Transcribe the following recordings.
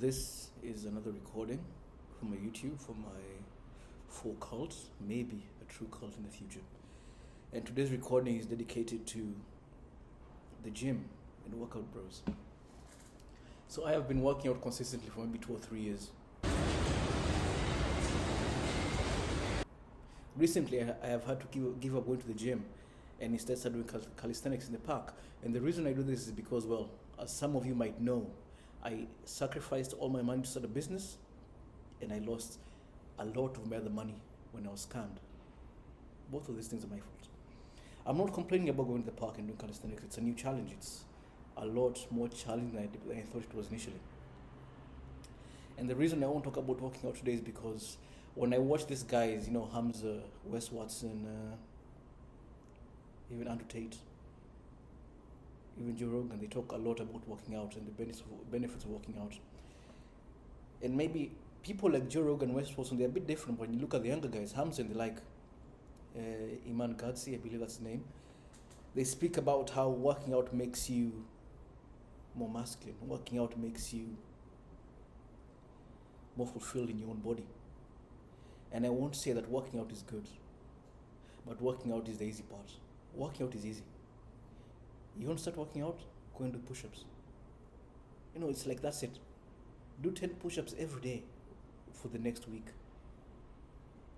This is another recording from my YouTube for my folk cult, maybe a true cult in the future. And today's recording is dedicated to the gym and workout bros. So I have been working out consistently for maybe 2 or 3 years. Recently, I have had to give up going to the gym and instead start doing calisthenics in the park. And the reason I do this is because, well, as some of you might know, I sacrificed all my money to start a business and I lost a lot of my other money when I was scammed. Both of these things are my fault. I'm not complaining about going to the park and doing calisthenics. It's a new challenge. It's a lot more challenging than I thought it was initially. And the reason I want to talk about working out today is because when I watch these guys, Hamza, Wes Watson, even Andrew Tate, even Joe Rogan, they talk a lot about working out and the benefits of working out. And maybe people like Joe Rogan, Wes Watson, they're a bit different when you look at the younger guys, Hamza and the like, Iman Gadzi, I believe that's his name. They speak about how working out makes you more masculine. Working out makes you more fulfilled in your own body. And I won't say that working out is good, but working out is the easy part. Working out is easy. You want to start working out? Go and do push-ups. It's like that's it. Do 10 push-ups every day for the next week.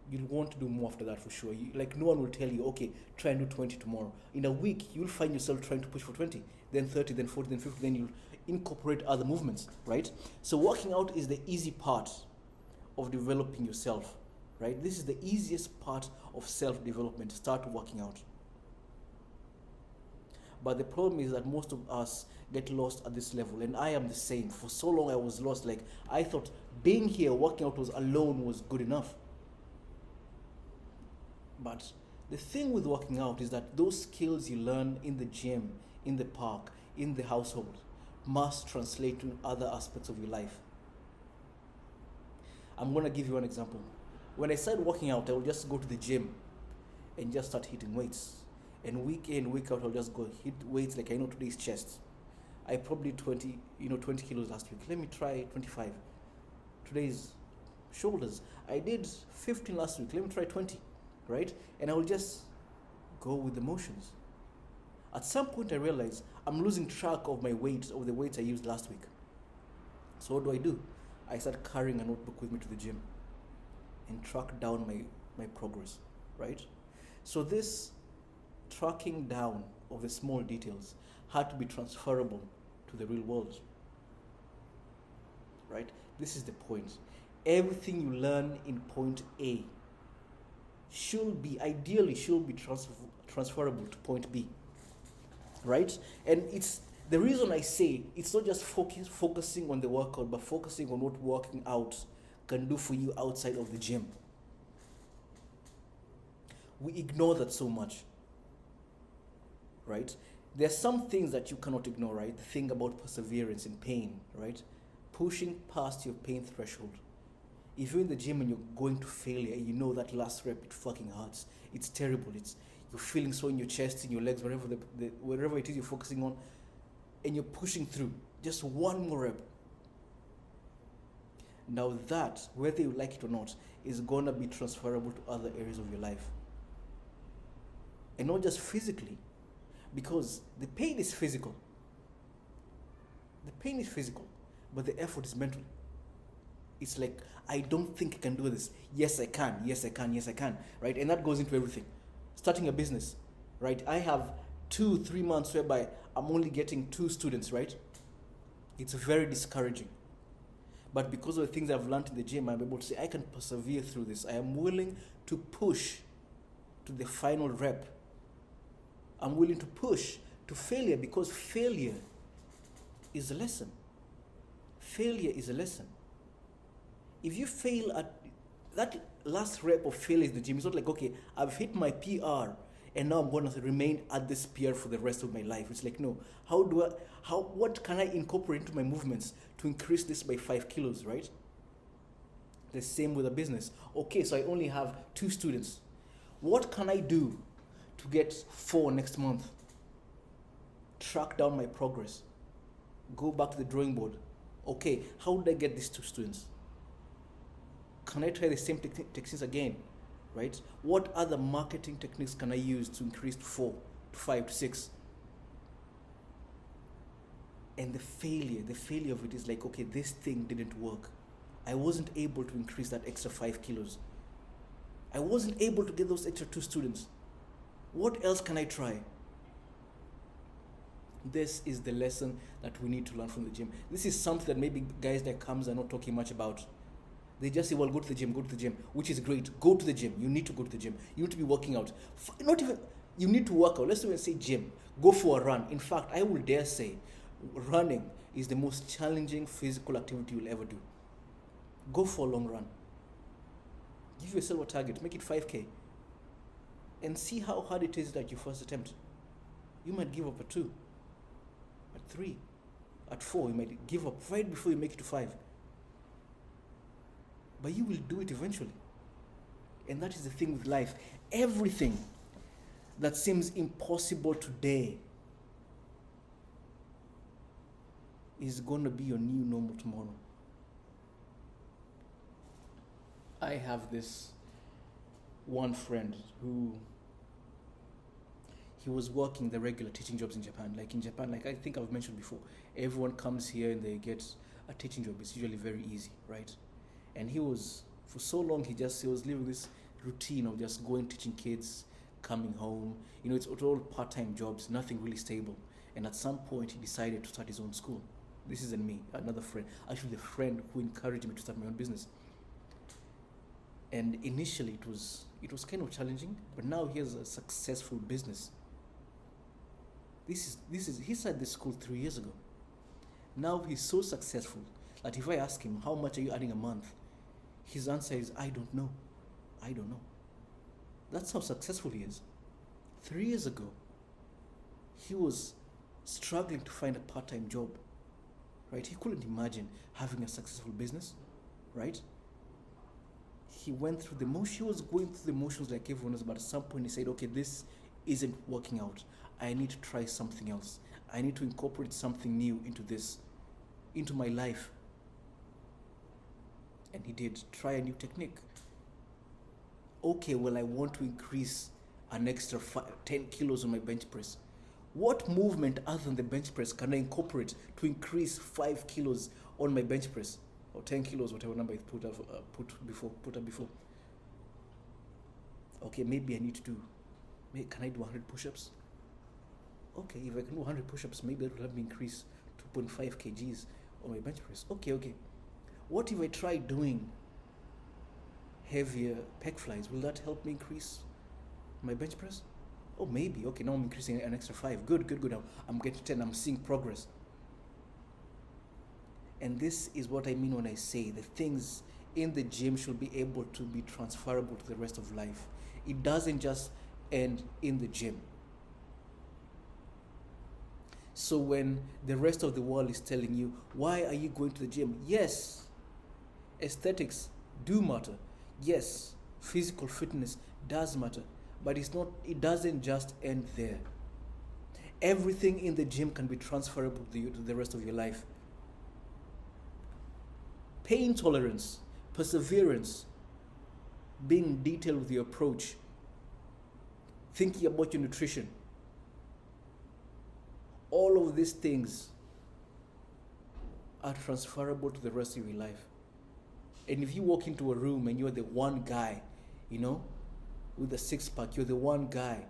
You'll want to do more after that for sure. No one will tell you, okay, try and do 20 tomorrow. In a week, you'll find yourself trying to push for 20, then 30, then 40, then 50, then you'll incorporate other movements, right? So working out is the easy part of developing yourself, right? This is the easiest part of self-development. Start working out. But the problem is that most of us get lost at this level, and I am the same. For so long I was lost. I thought being here, working out alone was good enough. But the thing with working out is that those skills you learn in the gym, in the park, in the household, must translate to other aspects of your life. I'm going to give you an example. When I started working out, I would just go to the gym and just start hitting weights. And week in, week out, I'll just go hit weights like I know today's chest. I probably 20 kilos last week. Let me try 25. Today's shoulders. I did 15 last week. Let me try 20, right? And I will just go with the motions. At some point, I realized I'm losing track of my weight, of the weights I used last week. So what do? I start carrying a notebook with me to the gym and track down my progress, right? So this tracking down of the small details had to be transferable to the real world, right? This is the point. Everything you learn in point A ideally should be transferable to point B, right? And it's the reason I say it's not just focusing on the workout, but focusing on what working out can do for you outside of the gym. We ignore that so much, right? There are some things that you cannot ignore, right? The thing about perseverance in pain, right? Pushing past your pain threshold. If you're in the gym and you're going to failure, you know that last rep, it fucking hurts. It's terrible. You're feeling so in your chest, in your legs, wherever it is you're focusing on, and you're pushing through. Just one more rep. Now that, whether you like it or not, is gonna be transferable to other areas of your life. And not just physically, because the pain is physical. The pain is physical, but the effort is mental. It's like, I don't think I can do this. Yes, I can. Yes, I can. Yes, I can. Right? And that goes into everything. Starting a business, right? I have 2-3 months whereby I'm only getting 2 students, right? It's very discouraging. But because of the things I've learned in the gym, I'm able to say, I can persevere through this. I am willing to push to the final rep. I'm willing to push to failure because failure is a lesson. Failure is a lesson. If you fail at that last rep of failure in the gym, it's not like, okay, I've hit my PR and now I'm going to remain at this PR for the rest of my life. It's like, no, what can I incorporate into my movements to increase this by 5 kilos, right? The same with a business. Okay, so I only have 2 students. What can I do to get 4 next month? Track down my progress. Go back to the drawing board Okay, how did I get these two students? Can I try the same techniques again? Right? What other marketing techniques can I use to increase to 4, to 5, to 6? And the failure of it is like, okay, this thing didn't work. I wasn't able to increase that extra 5 kilos. I wasn't able to get those extra 2 students. What else can I try? This is the lesson that we need to learn from the gym. This is something that maybe guys like comes are not talking much about. They just say, well, go to the gym, which is great. Go to the gym. You need to go to the gym. You need to be working out. Not even, you need to work out. Let's even say gym. Go for a run. In fact, I will dare say, running is the most challenging physical activity you'll ever do. Go for a long run. Give yourself a target. Make it 5K. And see how hard it is at your first attempt. You might give up at 2, at 3, at 4. You might give up right before you make it to 5. But you will do it eventually. And that is the thing with life. Everything that seems impossible today is going to be your new normal tomorrow. I have this one friend who, he was working the regular teaching jobs in Japan. Like in Japan, like I think I've mentioned before, everyone comes here and they get a teaching job. It's usually very easy, right? And he was, for so long, he was living this routine of just going, teaching kids, coming home. You know, it's all part-time jobs, nothing really stable. And at some point, he decided to start his own school. This isn't me, another friend. Actually, the friend who encouraged me to start my own business. And initially, it was kind of challenging, but now he has a successful business. He started this school 3 years ago. Now he's so successful that if I ask him, how much are you earning a month? His answer is, I don't know. I don't know. That's how successful he is. 3 years ago, he was struggling to find a part-time job, right? He couldn't imagine having a successful business, right? He went through the motions. He was going through the motions like everyone else, but at some point he said, okay, this isn't working out. I need to try something else. I need to incorporate something new into my life. And he did try a new technique. Okay, well, I want to increase an extra 10 kilos on my bench press. What movement other than the bench press can I incorporate to increase 5 kilos on my bench press? Or 10 kilos, whatever number I put up before. Okay, maybe I need to can I do 100 push-ups? Okay, if I can do 100 push-ups, maybe that will help me increase 2.5 kgs on my bench press. Okay. What if I try doing heavier pec flies? Will that help me increase my bench press? Oh, maybe. Okay, now I'm increasing an extra 5. Good. I'm getting 10. I'm seeing progress. And this is what I mean when I say the things in the gym should be able to be transferable to the rest of life. It doesn't just end in the gym. So when the rest of the world is telling you, why are you going to the gym? Yes, aesthetics do matter. Yes, physical fitness does matter. But it doesn't just end there. Everything in the gym can be transferable to the rest of your life. Pain tolerance, perseverance, being detailed with your approach, thinking about your nutrition. All of these things are transferable to the rest of your life. And if you walk into a room and you're the one guy, with a six-pack, you're the one guy,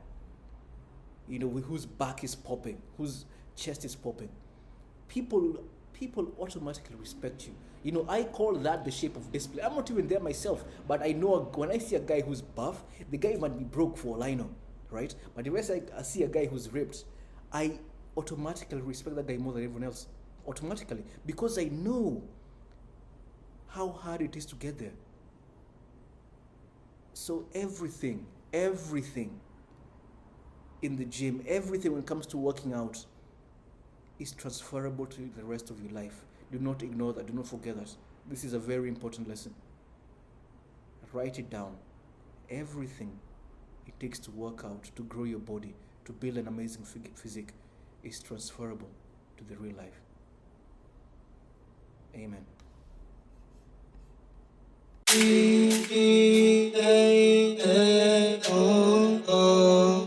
whose back is popping, whose chest is popping, people automatically respect you. I call that the shape of display. I'm not even there myself, but I know when I see a guy who's buff, the guy might be broke for all I know, right? But if I see a guy who's ripped, I automatically respect that guy more than everyone else. Automatically. Because I know how hard it is to get there. So everything in the gym, everything when it comes to working out is transferable to the rest of your life. Do not ignore that. Do not forget that. This is a very important lesson. Write it down. Everything it takes to work out, to grow your body, to build an amazing physique is transferable to the real life. Amen.